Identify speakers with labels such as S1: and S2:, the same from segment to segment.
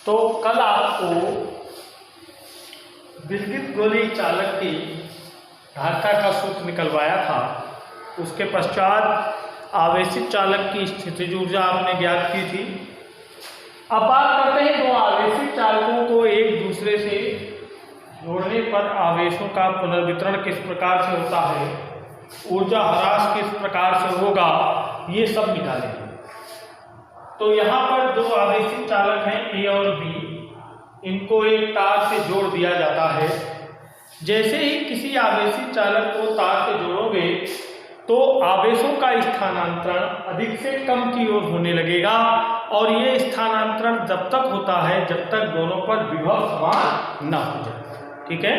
S1: तो कल आपको विद्युत गोली चालक की धारिता का सूत्र निकलवाया था। उसके पश्चात आवेशित चालक की स्थितिज ऊर्जा आपने ज्ञात की थी। अब बात करते हैं दो आवेशित चालकों को एक दूसरे से जोड़ने पर आवेशों का पुनर्वितरण किस प्रकार से होता है, ऊर्जा ह्रास किस प्रकार से होगा, ये सब निकालेंगे। तो यहाँ पर दो आवेशित चालक हैं ए और बी, इनको एक तार से जोड़ दिया जाता है। जैसे ही किसी आवेशित चालक को तार से जोड़ोगे तो आवेशों का स्थानांतरण अधिक से कम की ओर होने लगेगा, और ये स्थानांतरण जब तक होता है जब तक दोनों पर विभव समान न हो जाए। ठीक है,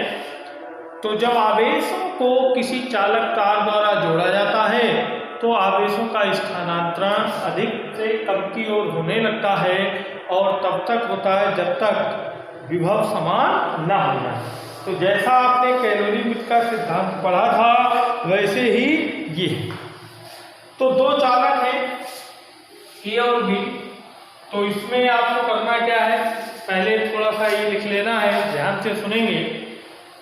S1: तो जब आवेशों को किसी चालक तार द्वारा जोड़ा जाता है तो आवेशों का स्थानांतरण अधिक से कम की ओर होने लगता है, और तब तक होता है जब तक विभव समान न हो जाए। तो जैसा आपने कैलोरीमीटर का सिद्धांत पढ़ा था वैसे ही ये। तो दो चालक हैं ए और बी, तो इसमें आपको करना क्या है, पहले थोड़ा सा ये लिख लेना है, ध्यान से सुनेंगे।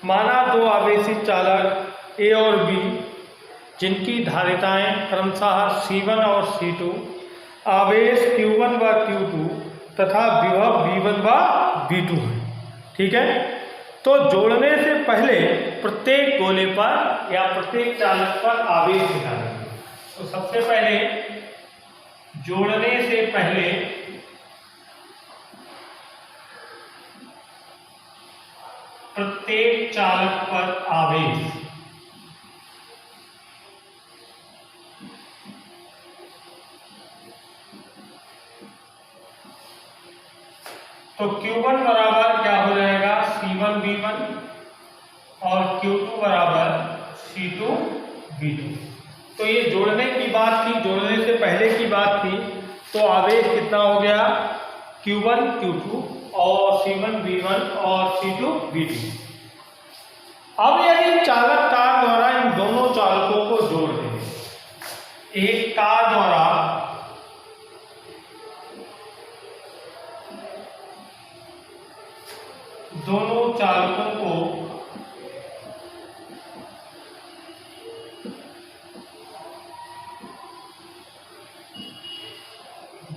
S1: माना दो आवेशित चालक ए और बी जिनकी धारिताएं क्रमशः C1 और C2, आवेश Q1 व Q2 तथा विभव V1 व V2 है। ठीक है, तो जोड़ने से पहले प्रत्येक गोले पर या प्रत्येक चालक पर आवेश निकालेंगे। तो सबसे पहले जोड़ने से पहले प्रत्येक चालक पर आवेश, तो Q1 बराबर क्या हो जाएगा C1 V1 और Q2 बराबर C2 V2। तो ये जोड़ने की बात थी, जोड़ने से पहले की बात थी। तो आवेश कितना हो गया Q1 Q2 और C1 V1 और C2 V2। अब यदि चालक तार द्वारा इन दोनों चालकों को जोड़ दें, एक तार द्वारा दोनों चालकों को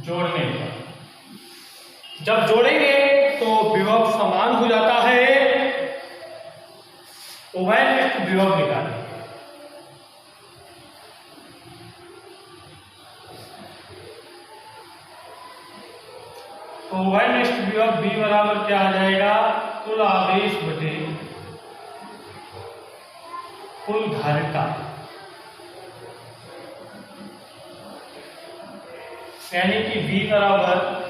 S1: जोड़ने पर, जब जोड़ेंगे तो विभव समान हो जाता है, उभयनिष्ठ विभव निकालेंगे। तो उभयनिष्ठ विभव V बराबर क्या आ जाएगा, कुल आवेश बटे कुल धारिता, यानी कि V बराबर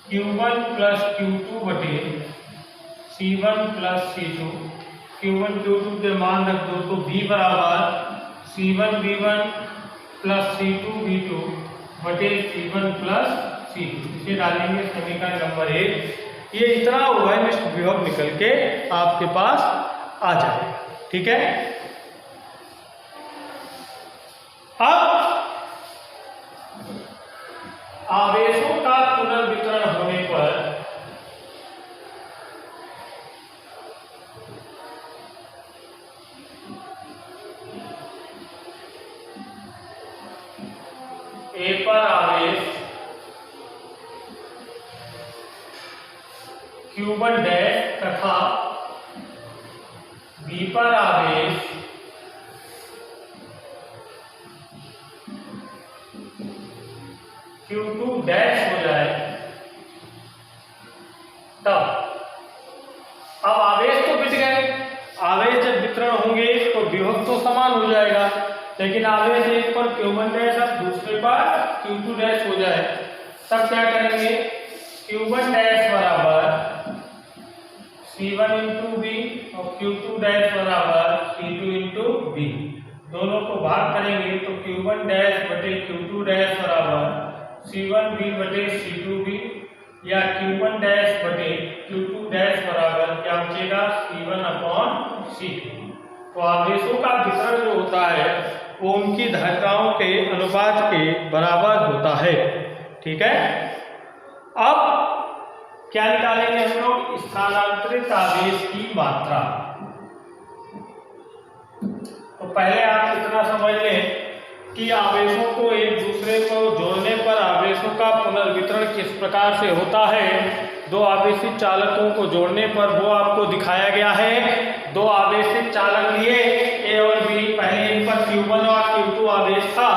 S1: Q1 प्लस Q2 बटे C1 plus C2। Q1 Q2 के मान रख दो तो V बराबर C1 V1 plus C2 V2 बटे C1 प्लस C2। इसे डालेंगे समीकरण नंबर 1। ये इतना उभयनिष्ठ विभव निकल के आपके पास आ जाएगा। ठीक है, अब आवेशों का पुनर्वितरण होने पर ए पर आवेश Q1 डैश तथा B पर आवेश Q2 डैश हो जाए, तब अब आवेश तो बिट गए। आवेश जब वितरण होंगे तो विभव तो समान हो जाएगा, लेकिन आवेश एक पर Q1 डैश अब दूसरे पर Q2 डैश हो जाए, तब क्या करेंगे, Q1 डैश बराबर C1 इंटू B और Q2 डैश बराबर C2 इंटू B। दोनों को भाग करेंगे तो Q1 डैश बटे Q2 डैश बराबर C1 B बटे C2 B, या Q1 डैश बटे Q2 डैश बराबर क्या बचेगा C1 अपॉन C2। तो आवेशों का वितरण जो होता है वो उनकी धारिताओं के अनुपात के बराबर होता है। ठीक है, अब क्या निकालेंगे हम लोग? स्थानांतरित आवेश की मात्रा। तो पहले आप इतना समझ लें कि आवेशों को एक दूसरे को जोड़ने पर आवेशों का पुनर्वितरण किस प्रकार से होता है। दो आवेशित चालकों को जोड़ने पर वो आपको दिखाया गया है। दो आवेशित चालक लिए ए और बी, पहले इन पर Q1 और Q2 आवेश था।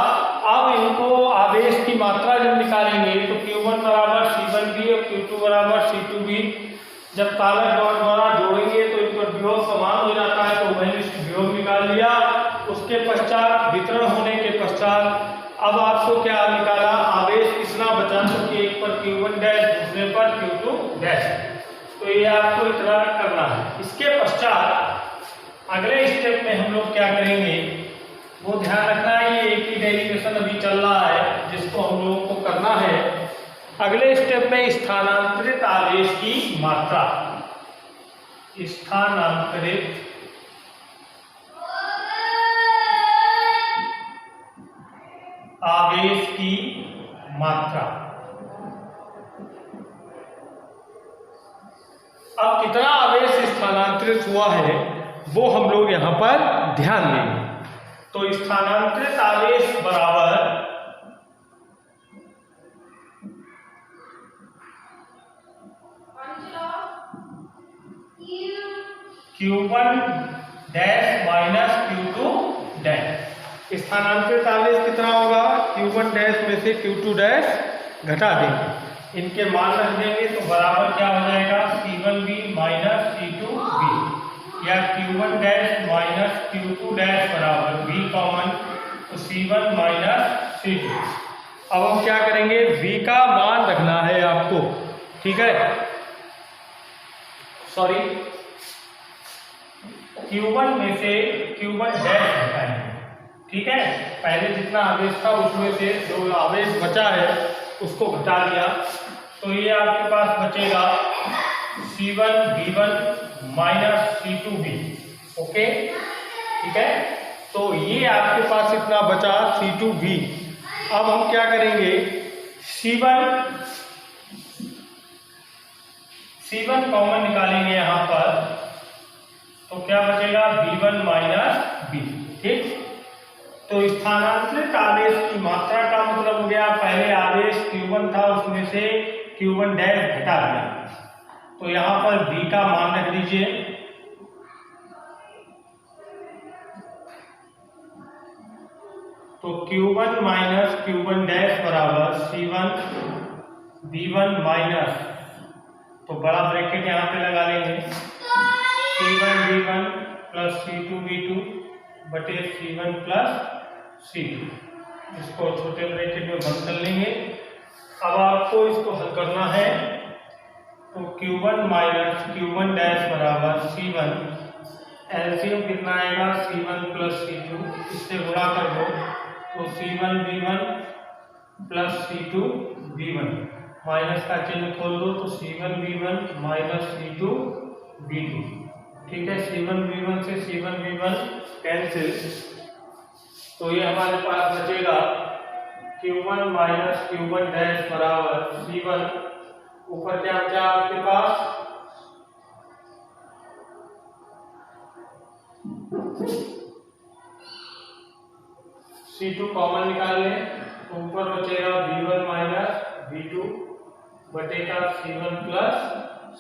S1: अब इनको आवेश की मात्रा जब निकालेंगे तो Q1 बराबर C1B और Q2 बराबर C2B। जब चालक द्वारा जोड़ेंगे तो इन पर विभव समान हो जाता है, तो मैंने विभव निकाल लिया। उसके पश्चात वितरण होने के पश्चात अब आपको क्या निकाला? आवेश कितना बचा? तो एक पर Q1 डैश, दूसरे पर Q2 डैश। तो ये आपको इतना करना है। इसके पश्चात अगले स्टेप में हम लोग क्या करेंगे वो ध्यान रखना है। ये एक ही डेरिवेशन अभी चल रहा है जिसको हम लोगों को करना है। अगले स्टेप में स्थानांतरित आवेश की मात्रा, स्थानांतरित आवेश की मात्रा। अब कितना आवेश स्थानांतरित हुआ है वो हम लोग यहां पर ध्यान देंगे। तो स्थानांतरित आवेश बराबर Q1 dash minus Q2 dash. स्थानांतरित आवेश कितना होगा? Q1 डैश में से Q2 डैश घटा देंगे, इनके मान रख देंगे तो बराबर क्या हो जाएगा? C1B माइनस C2B, या Q1 dash minus Q2 dash बराबर B कॉमन, तो C1 माइनस C2। अब हम क्या करेंगे? V का मान रखना है आपको, ठीक है? सॉरी, Q1 में से Q1 डैश घटाएंगे, ठीक है? पहले जितना आवेश था उसमें से जो आवेश बचा है उसको घटा दिया, तो ये आपके पास बचेगा C1B1 माइनस C2B। ओके, ठीक है? तो ये आपके पास इतना बचा C2B। अब हम क्या करेंगे? C1 कॉमन निकालेंगे यहाँ पर, तो क्या बचेगा? B1 माइनस B, ठीक? तो स्थानांतरित आवेश की मात्रा का मतलब हो गया पहले आवेश Q1 था उसमें से Q1 डैश घटा दिया, तो यहां पर V का मान रख दीजिए। तो Q1 माइनस Q1 डैश बराबर C1B1 माइनस, तो बड़ा ब्रैकेट यहाँ पे लगा लेंगे, C1B1 प्लस C2B2 बटे C1 प्लस C2। इसको छोटे ब्रैकेट में बंद कर लेंगे। अब आपको इसको हल करना है, तो Q1 माइनस Q1 डैश बराबर C1, एलसीएम कितना आएगा? C1 प्लस C2, इससे गुणा कर दो तो C1B1 प्लस C2B1, माइनस का चिन्ह खोल दो तो C1B1 माइनस C2B2, ठीक है? C1B1 से C1B1 कैंसिल, तो ये हमारे पास बचेगा Q1 माइनस Q1 डैश बराबर C1, ऊपर क्या बचा आपके पास? C2 कॉमन निकाल लें, तो ऊपर बचेगा B1 minus B2 बटेगा C1 plus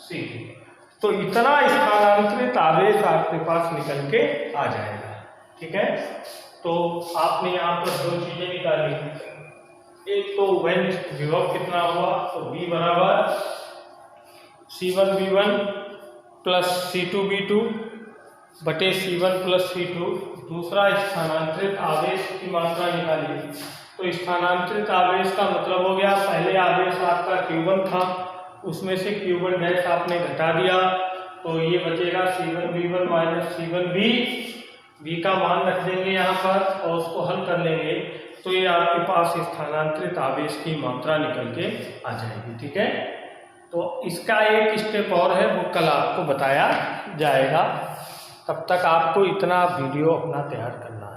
S1: C2। तो इतना स्थानांतरित आवेश आपके पास निकल के आ जाएगा, ठीक है? तो आपने यहाँ पर दो चीजें निकाली, एक तो वैनिष्ठ विभव कितना हुआ, तो V बराबर C1B1 प्लस C2B2 बटे C1 प्लस C2। दूसरा स्थानांतरित आवेश की मात्रा निकाली, तो स्थानांतरित आवेश का मतलब हो गया पहले आवेश आपका Q1 था उसमें से Q1 डैश आपने घटा दिया, तो ये बचेगा C1B1 माइनस C1B। V का मान रख देंगे यहाँ पर और उसको हल कर लेंगे, तो ये आपके पास स्थानांतरित आवेश की मात्रा निकल के आ जाएगी, ठीक है? तो इसका एक स्टेप और है, वो कल आपको बताया जाएगा। तब तक आपको इतना वीडियो अपना तैयार करना है।